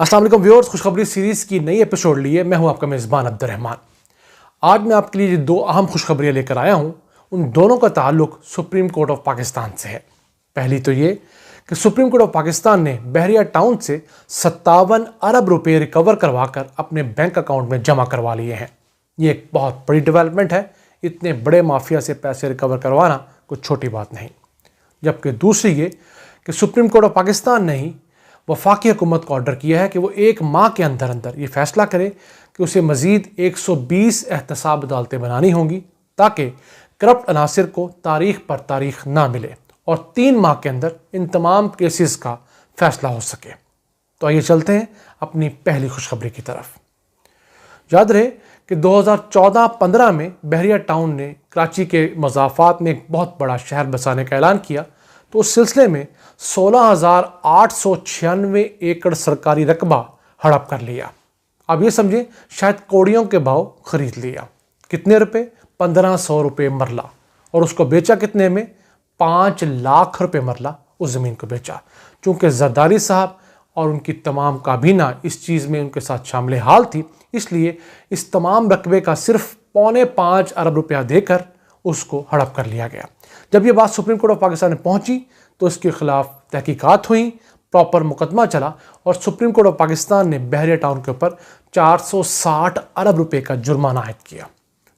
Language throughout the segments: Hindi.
अस्सलाम वालेकुम व्यूअर्स, खुशखबरी सीरीज़ की नई एपिसोड लिए मैं हूं आपका मेज़बान अब्दुर्रहमान। आज मैं आपके लिए दो अहम खुशखबरियां लेकर आया हूं। उन दोनों का ताल्लुक सुप्रीम कोर्ट ऑफ पाकिस्तान से है। पहली तो ये कि सुप्रीम कोर्ट ऑफ पाकिस्तान ने बहरिया टाउन से 57 अरब रुपए रिकवर करवाकर अपने बैंक अकाउंट में जमा करवा लिए हैं। ये एक बहुत बड़ी डेवलपमेंट है। इतने बड़े माफिया से पैसे रिकवर करवाना कोई छोटी बात नहीं। जबकि दूसरी ये कि सुप्रीम कोर्ट ऑफ पाकिस्तान ने ही वफाकी हुकूमत को ऑर्डर किया है कि वो एक माह के अंदर अंदर ये फैसला करे कि उसे मज़ीद 120 एहतसाब अदालतें बनानी होंगी ताकि करप्ट अनासिर को तारीख पर तारीख ना मिले और 3 माह के अंदर इन तमाम केसेस का फैसला हो सके। तो आइए चलते हैं अपनी पहली खुशखबरी की तरफ। याद रहे कि 2014-15 में बहरिया टाउन ने कराची के मज़ाफ़ात में एक बहुत बड़ा शहर बसाने का ऐलान किया, तो उस सिलसिले में 16,896 एकड़ सरकारी रकबा हड़प कर लिया। अब ये समझें शायद कौड़ियों के भाव खरीद लिया। कितने रुपए? 1500 रुपये मरला। और उसको बेचा कितने में? 5 लाख रुपए मरला उस ज़मीन को बेचा। चूँकि जरदारी साहब और उनकी तमाम काबीना इस चीज़ में उनके साथ शामिल हाल थी, इसलिए इस तमाम रकबे का सिर्फ 4.25 अरब रुपया देकर उसको हड़प कर लिया गया। जब ये बात सुप्रीम कोर्ट ऑफ पाकिस्तान में पहुंची तो इसके खिलाफ तहकीकात हुई, प्रॉपर मुकदमा चला और सुप्रीम कोर्ट ऑफ पाकिस्तान ने बहरिया टाउन के ऊपर 460 अरब रुपए का जुर्माना आयद किया,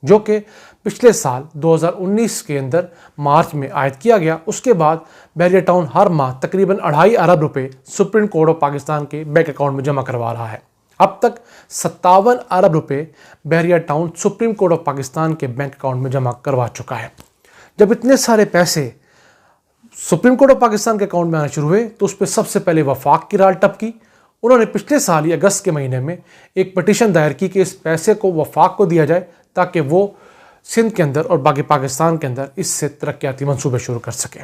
जो कि पिछले साल 2019 के अंदर मार्च में आयद किया गया। उसके बाद बहरिया टाउन हर माह तकरीबन 2.5 अरब रुपए सुप्रीम कोर्ट ऑफ पाकिस्तान के बैंक अकाउंट में जमा करवा रहा है। अब तक 57 अरब रुपए Bahria town supreme court of Pakistan के बैंक अकाउंट में जमा करवा चुका है। जब इतने सारे पैसे सुप्रीम कोर्ट ऑफ पाकिस्तान के अकाउंट में आना शुरू हुए तो उस पर सबसे पहले वफाक की राल टपकी। उन्होंने पिछले साल ही अगस्त के महीने में एक पटिशन दायर की कि इस पैसे को वफाक को दिया जाए ताकि वो सिंध के अंदर और बाकी पाकिस्तान के अंदर इससे तरक्याती मंसूबे शुरू कर सके।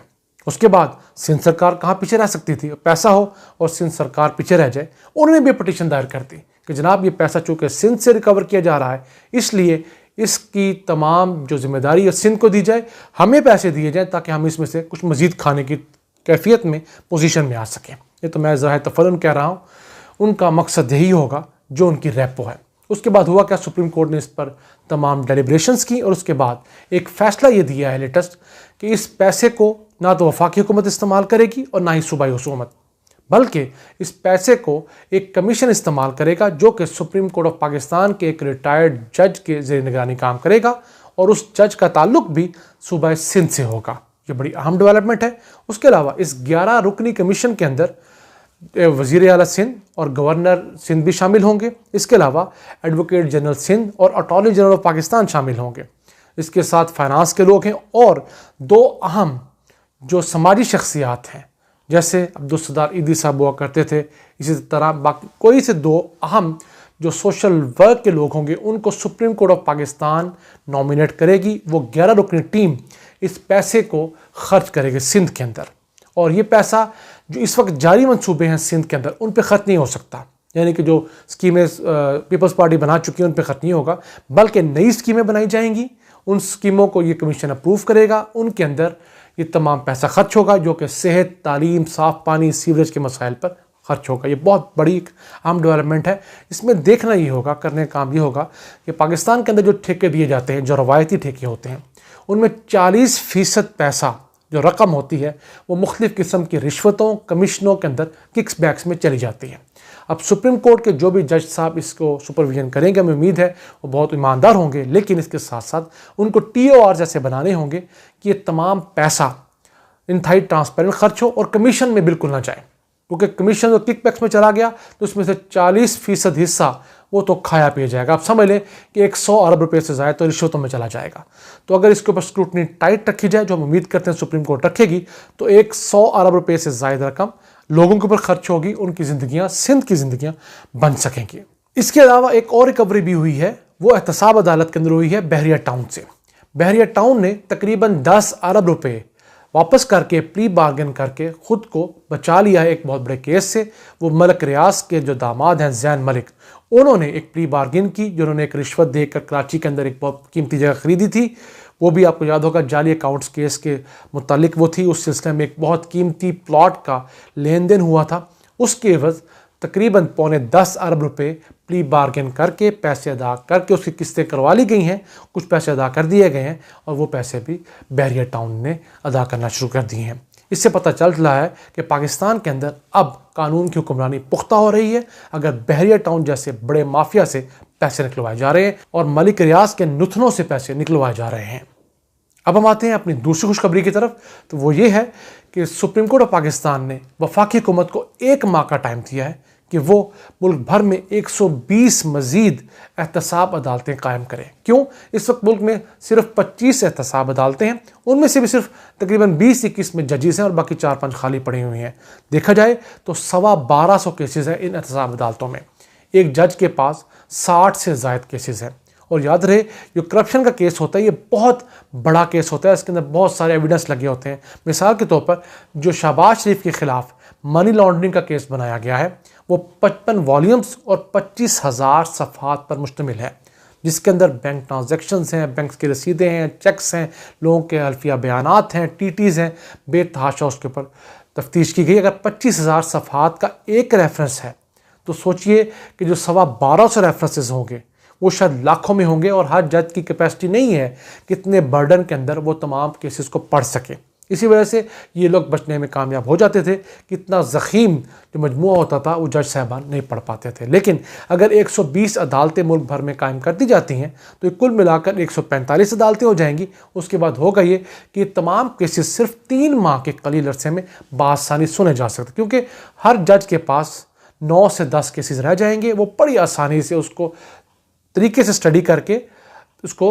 उसके बाद सिंध सरकार कहाँ पीछे रह सकती थी? पैसा हो और सिंध सरकार पीछे रह जाए। उन्होंने भी पटिशन दायर कर दी कि जनाब ये पैसा चूँकि सिंध से रिकवर किया जा रहा है, इसलिए इसकी तमाम जो जिम्मेदारी है सिंध को दी जाए, हमें पैसे दिए जाएं ताकि हम इसमें से कुछ मज़ीद खाने की कैफियत में पोजीशन में आ सकें। ये तो मैं ज़ाहिर तफल्लुन कह रहा हूँ, उनका मकसद यही होगा जो उनकी रेपो है। उसके बाद हुआ क्या? सुप्रीम कोर्ट ने इस पर तमाम डेलिब्रेशंस की और उसके बाद एक फ़ैसला ये दिया है लेटेस्ट कि इस पैसे को ना तो वफाकी हुकूमत इस्तेमाल करेगी और ना ही सूबाई हुकूमत, बल्कि इस पैसे को एक कमीशन इस्तेमाल करेगा जो कि सुप्रीम कोर्ट ऑफ पाकिस्तान के एक रिटायर्ड जज के ज़ेर निगरानी काम करेगा और उस जज का ताल्लुक भी सूबा सिंध से होगा। ये बड़ी अहम डेवलपमेंट है। उसके अलावा इस 11 रुकनी कमीशन के अंदर वज़ीर आला सिंध और गवर्नर सिंध भी शामिल होंगे। इसके अलावा एडवोकेट जनरल सिंध और अटॉर्नी जनरल ऑफ पाकिस्तान शामिल होंगे। इसके साथ फाइनेंस के लोग हैं और 2 अहम जो समाजी शख्सियात हैं, जैसे अब्दुल-सत्तार ईदी साहब हुआ करते थे, इसी तरह बाकी कोई से 2 अहम जो सोशल वर्क के लोग होंगे, उनको supreme court of Pakistan nominate करेगी। वो 11 रुकनी टीम इस पैसे को खर्च करेगी सिंध के अंदर। और ये पैसा जो इस वक्त जारी मंसूबे हैं सिंध के अंदर, उन पर ख़र्च नहीं हो सकता। यानी कि जो स्कीमें पीपल्स पार्टी बना चुकी है उन पर खर्च नहीं होगा, बल्कि नई स्कीमें बनाई जाएंगी। उन स्कीमों को ये कमीशन अप्रूव करेगा। उनके अंदर ये तमाम पैसा खर्च होगा जो कि सेहत, तालीम, साफ़ पानी, सीवरेज के मसाइल पर खर्च होगा। ये बहुत बड़ी एक अहम डेवलपमेंट है। इसमें देखना ये होगा, करने का काम ये होगा कि पाकिस्तान के अंदर जो ठेके दिए जाते हैं, जो रवायती ठेके होते हैं, उनमें 40% पैसा जो रकम होती है वो मुख्तलिफ़ किस्म की रिश्वतों, कमीशनों के अंदर किक्स बैक्स में चली जाती है। अब सुप्रीम कोर्ट के जो भी जज साहब इसको सुपरविजन करेंगे, हमें उम्मीद है वो बहुत ईमानदार होंगे, लेकिन इसके साथ साथ उनको TOR जैसे बनाने होंगे कि ये तमाम पैसा इंतहाई ट्रांसपेरेंट खर्च हो और कमीशन में बिल्कुल ना जाए, क्योंकि कमीशन जो किकबैक्स में चला गया तो उसमें से 40% हिस्सा वो तो खाया पिया जाएगा। आप समझ लें कि 100 अरब रुपये से ज़्यादा तो रिश्वतों में चला जाएगा। तो अगर इसके ऊपर स्क्रूटनी टाइट रखी जाए, जो हम उम्मीद करते हैं सुप्रीम कोर्ट रखेगी, तो 100 अरब रुपये से ज़्यादा रकम लोगों के ऊपर खर्च होगी, उनकी ज़िंदगियाँ, सिंध की ज़िंदगियाँ बन सकेंगी। इसके अलावा एक और रिकवरी भी हुई है, वो एहतसाब अदालत के अंदर हुई है बहरिया टाउन से। बहरिया टाउन ने तकरीबन 10 अरब रुपये वापस करके प्री बार्गेन करके ख़ुद को बचा लिया है एक बहुत बड़े केस से। वो मलिक रियाज के जो दामाद हैं ज़ैन मलिक, उन्होंने एक प्री बार्गेन की, जिन्होंने एक रिश्वत देकर कराची के अंदर एक बहुत कीमती जगह खरीदी थी। वो भी आपको याद होगा जाली अकाउंट्स केस के मुतालिक वो थी। उस सिलसिले में एक बहुत कीमती प्लॉट का लेन देन हुआ था। उसके एवज तकरीबन ₹10.25 अरब प्ली बार्गेन करके पैसे अदा करके उसकी किस्तें करवा ली गई हैं, कुछ पैसे अदा कर दिए गए हैं और वो पैसे भी बहरिया टाउन ने अदा करना शुरू कर दिए हैं। इससे पता चल रहा है कि पाकिस्तान के अंदर अब कानून की हुक्मरानी पुख्ता हो रही है। अगर बहरिया टाउन जैसे बड़े माफिया से पैसे निकलवाए जा रहे हैं और मलिक रियाज के नुथनों से पैसे निकलवाए जा रहे हैं। अब हम आते हैं अपनी दूसरी खुशखबरी की तरफ, तो वो ये है कि सुप्रीम कोर्ट ऑफ पाकिस्तान ने वफाकी हुकूमत को 1 माह का टाइम दिया है कि वो मुल्क भर में 120 मजीद एहतसाब अदालतें कायम करें। क्यों? इस वक्त मुल्क में सिर्फ 25 एहतसाब अदालतें हैं, उनमें से भी सिर्फ तकरीबन 20-21 में जजेस हैं और बाकी 4-5 खाली पड़ी हुई हैं। देखा जाए तो 1250 केसेस हैं इन एहतसाब अदालतों में। एक जज के पास 60 से ज़ायद केसेस हैं। और याद रहे, जो करप्शन का केस होता है ये बहुत बड़ा केस होता है, इसके अंदर बहुत सारे एविडेंस लगे होते हैं। मिसाल के तौर पर जो शहबाज शरीफ के खिलाफ मनी लॉन्ड्रिंग का केस बनाया गया है वो 55 वॉल्यूम्स और 25,000 सफ़हात पर मुश्तमिल है, जिसके अंदर बैंक ट्रांजैक्शंस हैं, बैंक की रसीदें हैं, चेक्स हैं, लोगों के हल्फिया बयानात हैं, टीटीज़ हैं, बेतहाशा उसके ऊपर तफ्तीश की गई। अगर 25,000 सफ़हात का एक रेफरेंस है तो सोचिए कि जो 1250 रेफरेंसेस होंगे वो शायद लाखों में होंगे और हर जज की कैपेसिटी नहीं है कितने बर्डन के अंदर वो तमाम केसेस को पढ़ सके। इसी वजह से ये लोग बचने में कामयाब हो जाते थे। कितना ज़ख़ीम जो मजमुआ होता था वो जज साहबान नहीं पढ़ पाते थे। लेकिन अगर 120 अदालतें मुल्क भर में कायम कर दी जाती हैं तो कुल मिलाकर 145 अदालतें हो जाएंगी। उसके बाद होगा ये कि तमाम केसेस सिर्फ 3 माह के कलील अरसे में बासानी सुने जा सकते, क्योंकि हर जज के पास 9 से 10 केसेस रह जाएंगे। वो बड़ी आसानी से उसको तरीके से स्टडी करके उसको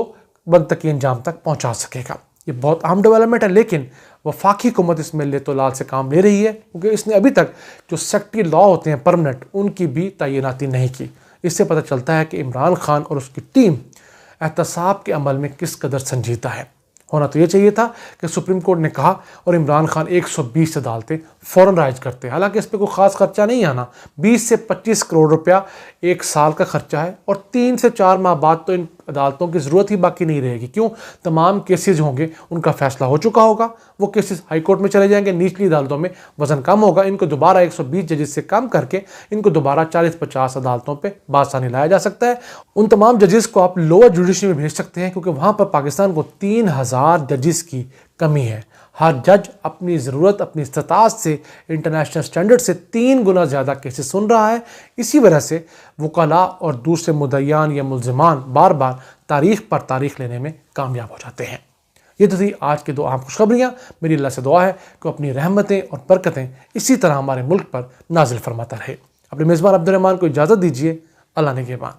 मुंतकी अंजाम तक पहुंचा सकेगा। ये बहुत अहम डेवलपमेंट है, लेकिन वफाकी हुकूमत इसमें ले तो लाल से काम ले रही है, क्योंकि इसने अभी तक जो सेक्टरी लॉ होते हैं परमानेंट, उनकी भी तैनाती नहीं की। इससे पता चलता है कि इमरान खान और उसकी टीम एहतसाब के अमल में किस कदर संजीदा है। होना तो ये चाहिए था कि सुप्रीम कोर्ट ने कहा और इमरान खान 120 अदालतें फ़ौरन राइज करते। हालांकि इस पर कोई ख़ास खर्चा नहीं आना, 20 से 25 करोड़ रुपया 1 साल का खर्चा है और 3 से 4 माह बाद तो इन अदालतों की ज़रूरत ही बाकी नहीं रहेगी। क्यों? तमाम केसेस होंगे उनका फैसला हो चुका होगा, वो केसेस हाई कोर्ट में चले जाएंगे, निचली अदालतों में वजन कम होगा। इनको दोबारा 120 जजेस से कम करके इनको दोबारा 40-50 अदालतों पर बासानी लाया जा सकता है। उन तमाम जजेस को आप लोअर जुडिशरी में भेज सकते हैं, क्योंकि वहाँ पर पाकिस्तान को 3000 जजेस की कमी है। हर जज अपनी ज़रूरत, अपनी इस्तात से, इंटरनेशनल स्टैंडर्ड से 3 गुना ज़्यादा केसेस सुन रहा है। इसी वजह से वकला और दूसरे मुद्दईयान या मुल्ज़िमान बार बार तारीख पर तारीख लेने में कामयाब हो जाते हैं। ये तो थी आज की 2 अहम खुशखबरियाँ। मेरी अल्लाह से दुआ है कि अपनी रहमतें और बरकतें इसी तरह हमारे मुल्क पर नाजिल फरमाता रहे। अपने मेज़बान अब्दुल रहमान को इजाज़त दीजिए। अल्लाह निगहबान।